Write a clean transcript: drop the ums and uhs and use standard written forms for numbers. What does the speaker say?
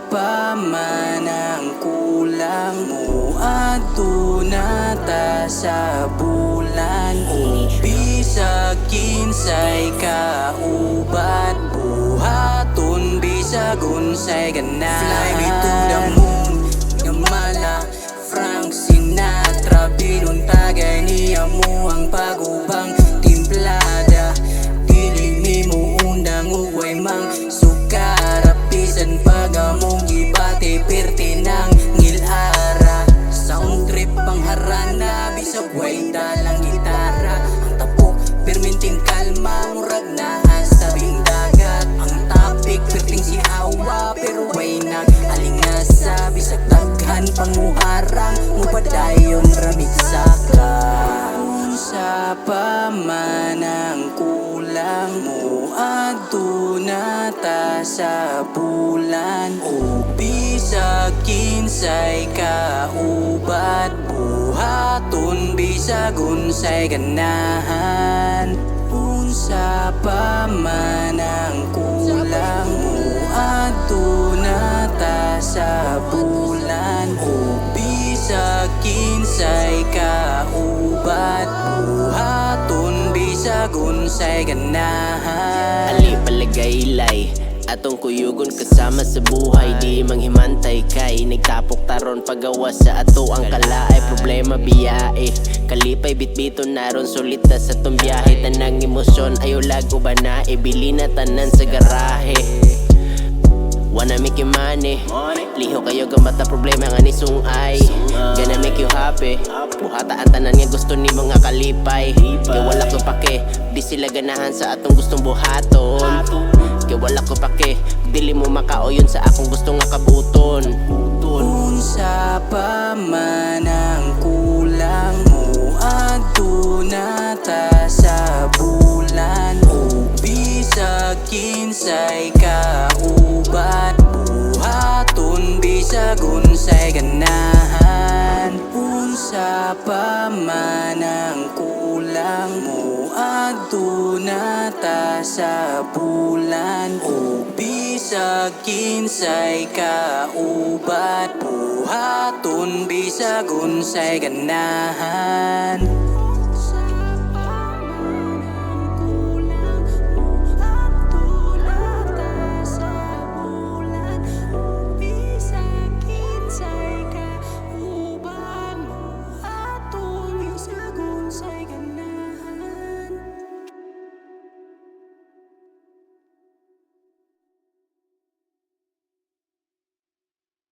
pamanang kulang mo aduna ta sa bulan bisag kinsay kaubat buhaton bisag unsay ganahan. Fly me to the moon gamala Frank Sinatra binuntagay niya mo ang pagubang timplada dili mi mo undang ugway mang sukara bisan pagamong gibate perti ng ngilara sound trip pangharana bisag way dalang gitara ang tapok perminting kalma murag naa sa tabing dagat ang topic perting si awa pero way nag alingasa bisag daghan panguharang mupadayon ramig saka sa pamanang kulang mo aduna ta sa bulan o bisag kinsay kaubat buhaton bisag unsay ganahan. Unsa pamanang kulang mo aduna ta sa bulan o bisag kinsay kaubat buhaton bisag unsay ganahan. Ali palagaylay atong kuyugon kasama sa buhay di manghimantay kay nagtapok taron pagawa sa ato ang kalaay problema biyae kalipay bitbiton naron sulit na sa tong biyahe tanang emosyon ayo lago ba na ibili na tanan sa garahe. Wanna make you money liho kayo gamata problema nga ni sungay gonna make you happy buhata ang tanan nga gusto ni mga kalipay kay wala ko pake di sila ganahan sa atong gustong buhaton kay wala ko pake dili mo makaoyon sa akong gusto nga kabuton. Unsa pamanang kulang mo aduna ta sa bulan o bisag kinsay kaubat buhaton bisag unsay ganahan. Unsa pamanang kulang mo aduna ta sa bulan o bisag kinsay kaubat buhaton bisag unsay ganahan.